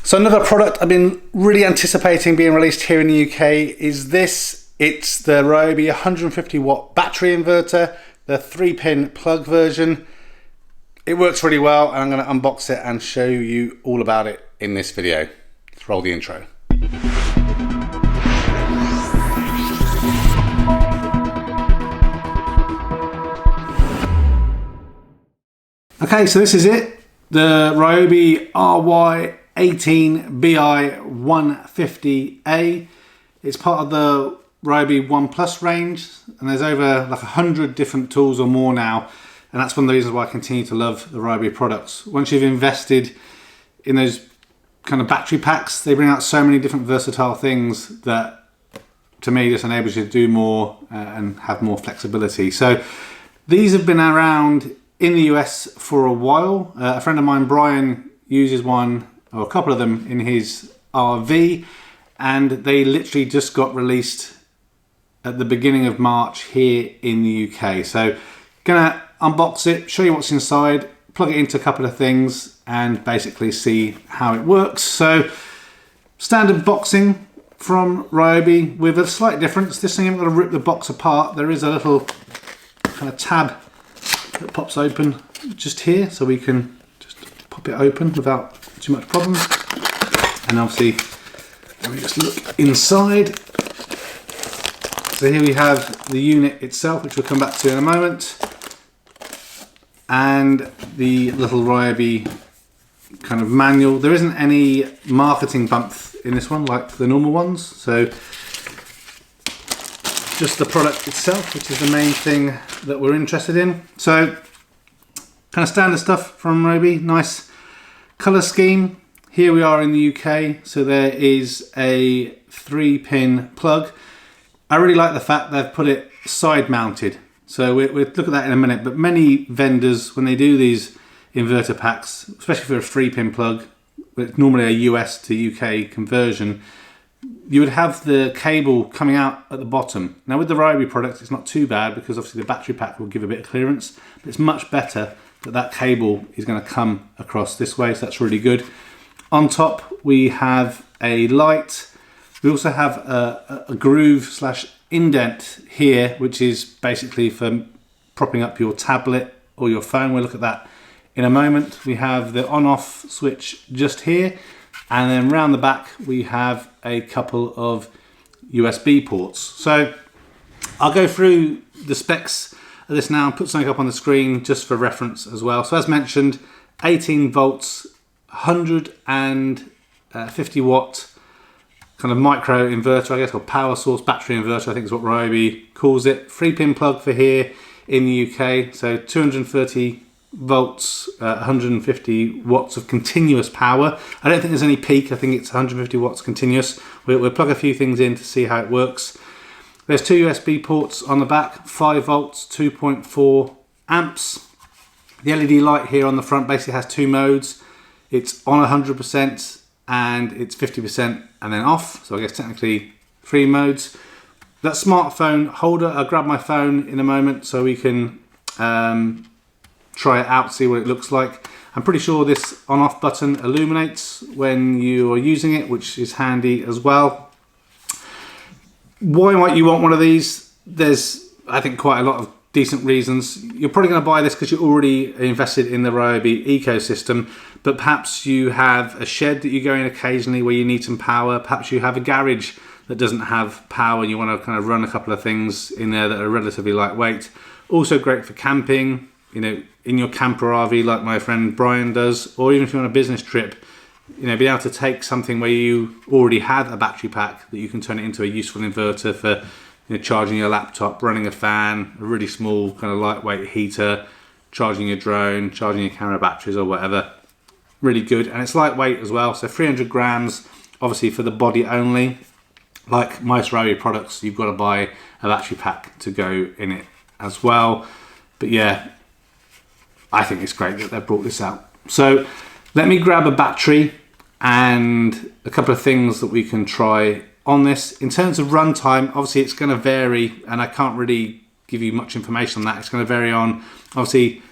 So another product I've been really anticipating being released here in the UK is this. It's the Ryobi 150W battery inverter, the 3-pin plug version. It works really well, and I'm going to unbox it and show you all about it in this video. Let's roll the intro. Okay, so this is it. The Ryobi RY18BI150A. It's part of the Ryobi One Plus range, and there's over like 100 different tools or more now, and that's one of the reasons why I continue to love the Ryobi products. Once you've invested in those kind of battery packs, they bring out so many different versatile things that to me just enables you to do more and have more flexibility. So these have been around in the US for a while. A friend of mine, Brian, uses one or a couple of them in his RV, and they literally just got released at the beginning of March here in the UK. So gonna unbox it, show you what's inside, plug it into a couple of things and basically see how it works. So standard boxing from Ryobi with a slight difference. This thing, I'm going to rip the box apart. There is a little kind of tab that pops open just here, so we can just pop it open without too much problem. And obviously, let me just look inside. So here we have the unit itself, which we'll come back to in a moment, and the little Ryobi kind of manual. There isn't any marketing bump in this one like the normal ones, so just the product itself, which is the main thing that we're interested in. So kind of standard stuff from Ryobi, nice colour scheme. Here we are in the UK, so there is a 3-pin plug. I really like the fact they've put it side mounted. So we'll look at that in a minute, but many vendors, when they do these inverter packs, especially for a 3-pin plug, it's normally a US to UK conversion, you would have the cable coming out at the bottom. Now with the Ryobi product, it's not too bad because obviously the battery pack will give a bit of clearance, but it's much better that that cable is going to come across this way, so that's really good. On top we have a light. We also have a groove slash indent here, which is basically for propping up your tablet or your phone. We'll look at that in a moment. We have the on-off switch just here, and then round the back we have a couple of USB ports. So I'll go through the specs of this now and put something up on the screen just for reference as well. So as mentioned, 18 volts, 150 watt kind of micro inverter, I guess, or power source battery inverter, I think is what Ryobi calls it. 3-pin plug for here in the UK, so 230 volts, 150 watts of continuous power. I don't think there's any peak, I think it's 150 watts continuous. We'll plug a few things in to see how it works. There's 2 USB ports on the back, 5 volts, 2.4 amps. The LED light here on the front basically has 2 modes. It's on 100% and it's 50% and then off, so I guess technically 3 modes. That smartphone holder, I'll grab my phone in a moment so we can try it out, see what it looks like. I'm pretty sure this on-off button illuminates when you are using it, which is handy as well. Why might you want one of these? There's, I think, quite a lot of decent reasons. You're probably going to buy this because you're already invested in the Ryobi ecosystem, but perhaps you have a shed that you go in occasionally where you need some power. Perhaps you have a garage that doesn't have power and you want to kind of run a couple of things in there that are relatively lightweight. Also great for camping, you know, in your camper RV like my friend Brian does, or even if you're on a business trip, you know, be able to take something where you already have a battery pack that you can turn it into a useful inverter for, you know, charging your laptop, running a fan, a really small kind of lightweight heater, charging your drone, charging your camera batteries or whatever. Really good, and it's lightweight as well, so 300 grams, obviously for the body only. Like most Ryobi products, you've got to buy a battery pack to go in it as well. But yeah, I think it's great that they've brought this out. So let me grab a battery and a couple of things that we can try on this. In terms of runtime, obviously it's going to vary, and I can't really give you much information on that. It's going to vary on, obviously,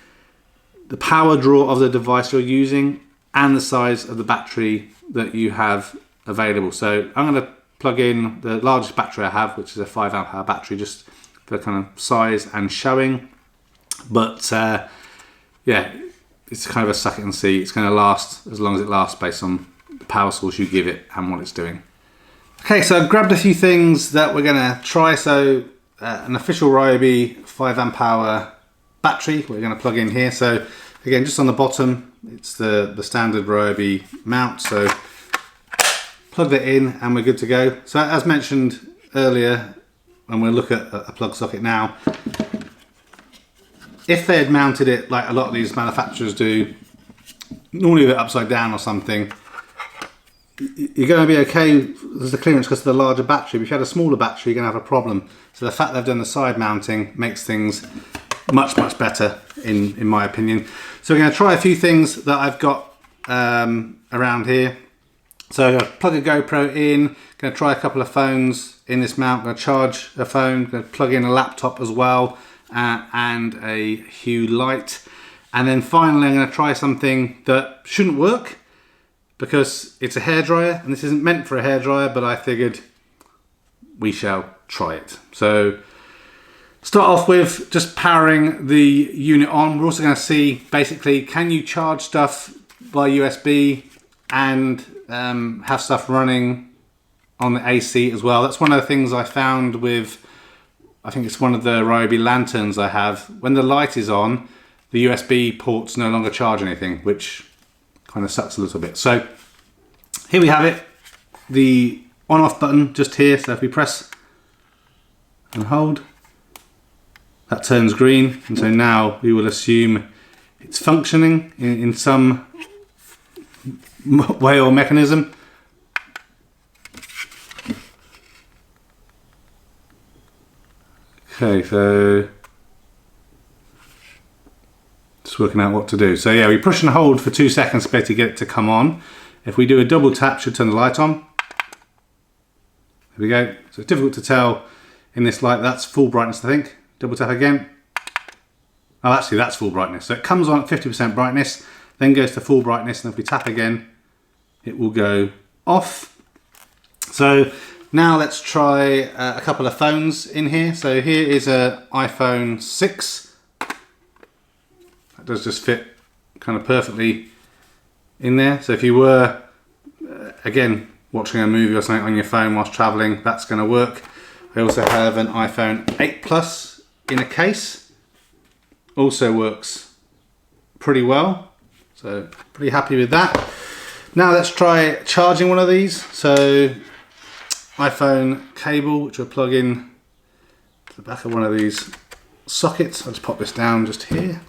the power draw of the device you're using and the size of the battery that you have available. So I'm going to plug in the largest battery I have, which is a 5 amp hour battery, just for kind of size and showing. But yeah, it's kind of a suck it and see. It's going to last as long as it lasts based on the power source you give it and what it's doing. Okay, so I've grabbed a few things that we're going to try. So an official Ryobi 5 amp hour battery we're going to plug in here. So again, just on the bottom, it's the standard Ryobi mount. So plug that in and we're good to go. So as mentioned earlier, when we look at a plug socket now, if they had mounted it like a lot of these manufacturers do, normally they're upside down or something, you're going to be okay. There's the clearance because of the larger battery. But if you had a smaller battery, you're going to have a problem. So the fact they've done the side mounting makes things much better in my opinion. So we're going to try a few things that I've got around here. So I'm going to plug a GoPro in, going to try a couple of phones in this mount, going to charge a phone, going to plug in a laptop as well, and a Hue Light. And then finally I'm going to try something that shouldn't work because it's a hairdryer, and this isn't meant for a hairdryer, but I figured we shall try it. So start off with just powering the unit on. We're also going to see basically, can you charge stuff by USB and have stuff running on the AC as well. That's one of the things I found with, I think it's one of the Ryobi lanterns I have. When the light is on, the USB ports no longer charge anything, which kind of sucks a little bit. So here we have it, the on-off button just here. So if we press and hold, that turns green, and so now we will assume it's functioning in some way or mechanism. Okay, so just working out what to do. So yeah, we push and hold for 2 seconds to get it to come on. If we do a double tap, should turn the light on. There we go. So it's difficult to tell in this light. That's full brightness, I think. Double tap again. Oh, actually that's full brightness. So it comes on at 50% brightness, then goes to full brightness, and if we tap again, it will go off. So now let's try a couple of phones in here. So here is an iPhone 6. That does just fit kind of perfectly in there. So if you were, again, watching a movie or something on your phone whilst traveling, that's going to work. I also have an iPhone 8 Plus in a case. Also works pretty well. So pretty happy with that. Now let's try charging one of these. So iPhone cable, which will plug in to the back of one of these sockets. I'll just pop this down just here.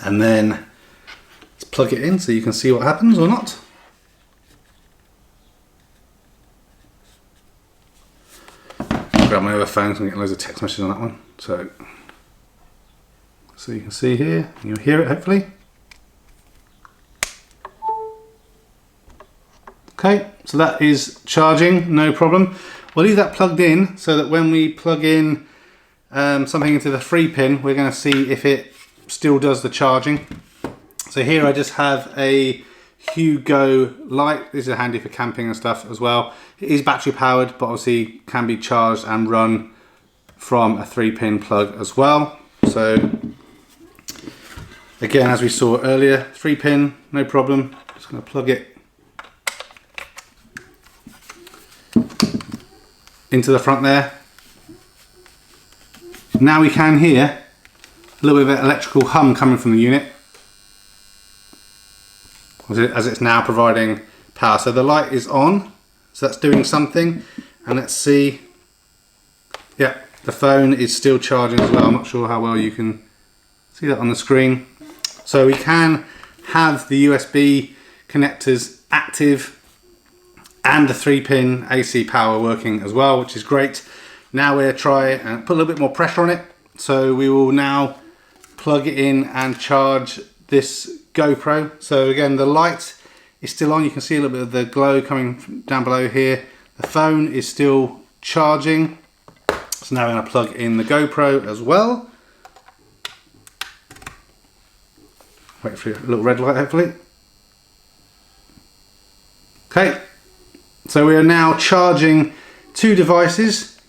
And then let's plug it in so you can see what happens or not. Grab my other phone so I'm getting loads of text messages on that one. So you can see here, and you'll hear it hopefully. Okay, so that is charging, no problem. We'll leave that plugged in so that when we plug in something into the 3 pin, we're going to see if it still does the charging. So here I just have a Hue Light. This is handy for camping and stuff as well. It is battery powered, but obviously can be charged and run from a 3 pin plug as well. So again, as we saw earlier, 3 pin, no problem. Just going to plug it into the front there. Now we can hear a little bit of electrical hum coming from the unit as it's now providing power. So the light is on, so that's doing something. And let's see, yeah, the phone is still charging as well. I'm not sure how well you can see that on the screen. So we can have the USB connectors active and the 3 pin AC power working as well, which is great. Now we'll try and put a little bit more pressure on it. So we will now plug it in and charge this GoPro. So again, the light is still on. You can see a little bit of the glow coming down below here. The phone is still charging. So now we're going to plug in the GoPro as well. Wait for a little red light hopefully. Okay, so we are now charging two devices.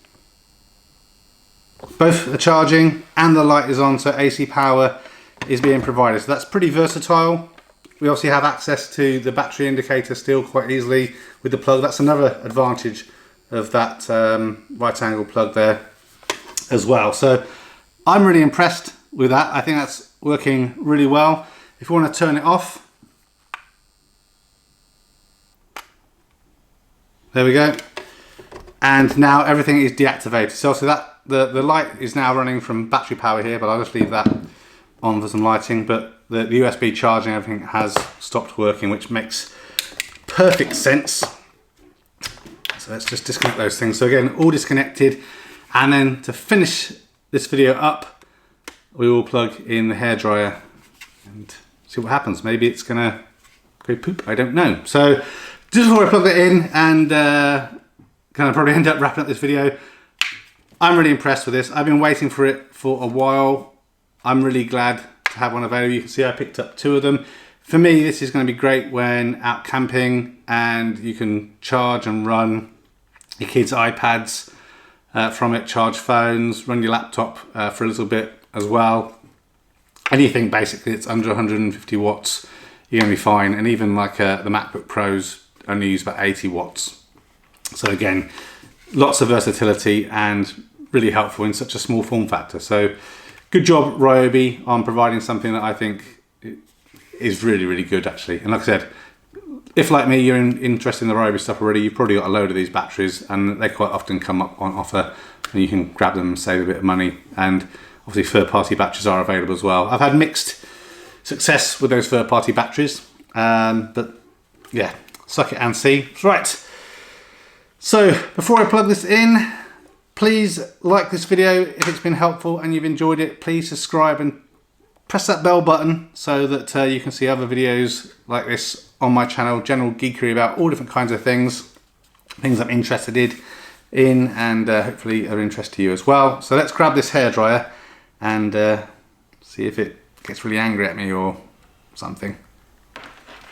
Both are charging and the light is on, so AC power is being provided. So that's pretty versatile. We obviously have access to the battery indicator still quite easily with the plug. That's another advantage of that right angle plug there as well. So I'm really impressed with that. I think that's working really well. If you want to turn it off, there we go. And now everything is deactivated. So that the light is now running from battery power here, but I'll just leave that on for some lighting. But the USB charging, everything has stopped working, which makes perfect sense. So let's just disconnect those things. So again, all disconnected. And then to finish this video up, we will plug in the hairdryer and see what happens. Maybe it's gonna go poop, I don't know. So just before I plug that in and kind of probably end up wrapping up this video, I'm really impressed with this. I've been waiting for it for a while. I'm really glad to have one available. You can see I picked up two of them. For me, this is going to be great when out camping and you can charge and run your kids' iPads from it, charge phones, run your laptop for a little bit as well. Anything basically that's under 150 watts, you're going to be fine. And even like the MacBook Pros only use about 80 watts. So again, lots of versatility and really helpful in such a small form factor. So good job, Ryobi, on providing something that I think is really, really good actually. And like I said, if like me, you're interested in the Ryobi stuff already, you've probably got a load of these batteries and they quite often come up on offer and you can grab them and save a bit of money. And obviously third-party batteries are available as well. I've had mixed success with those third-party batteries, but yeah, suck it and see. Right, so before I plug this in, please like this video if it's been helpful and you've enjoyed it. Please subscribe and press that bell button so that you can see other videos like this on my channel. General geekery about all different kinds of things I'm interested in and hopefully are of interest to you as well. So let's grab this hairdryer and see if it gets really angry at me or something.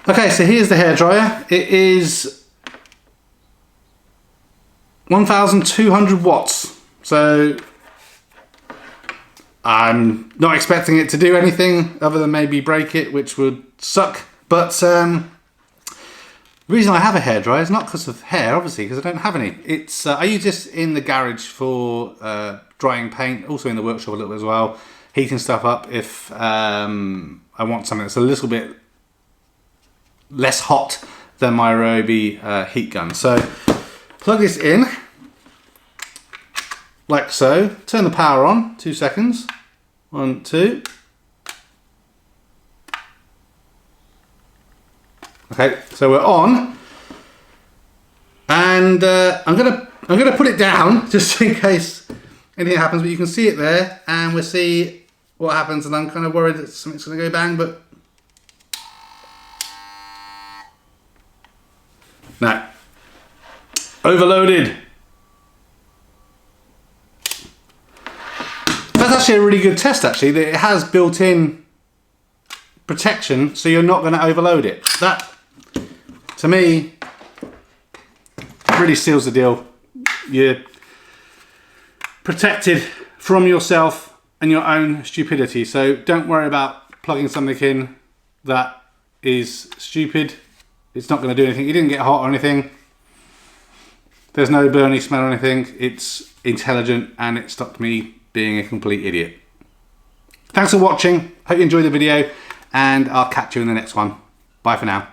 Okay, so here's the hairdryer. It is 1,200 watts. So I'm not expecting it to do anything other than maybe break it, which would suck. But the reason I have a hairdryer is not because of hair, obviously, because I don't have any. It's I use this in the garage for drying paint, also in the workshop a little bit as well, heating stuff up if I want something that's a little bit less hot than my Ryobi heat gun. So plug this in, like so. Turn the power on, 2 seconds. 1, 2. Okay, so we're on, and I'm gonna put it down just in case anything happens. But you can see it there, and we'll see what happens. And I'm kind of worried that something's gonna go bang, but no. Overloaded. That's actually a really good test, actually, that it has built-in protection, so you're not going to overload it. That, to me, really seals the deal. You're protected from yourself and your own stupidity, so don't worry about plugging something in that is stupid. It's not going to do anything. You didn't get hot or anything. There's no burny smell or anything. It's intelligent and it stopped me being a complete idiot. Thanks for watching. Hope you enjoyed the video and I'll catch you in the next one. Bye for now.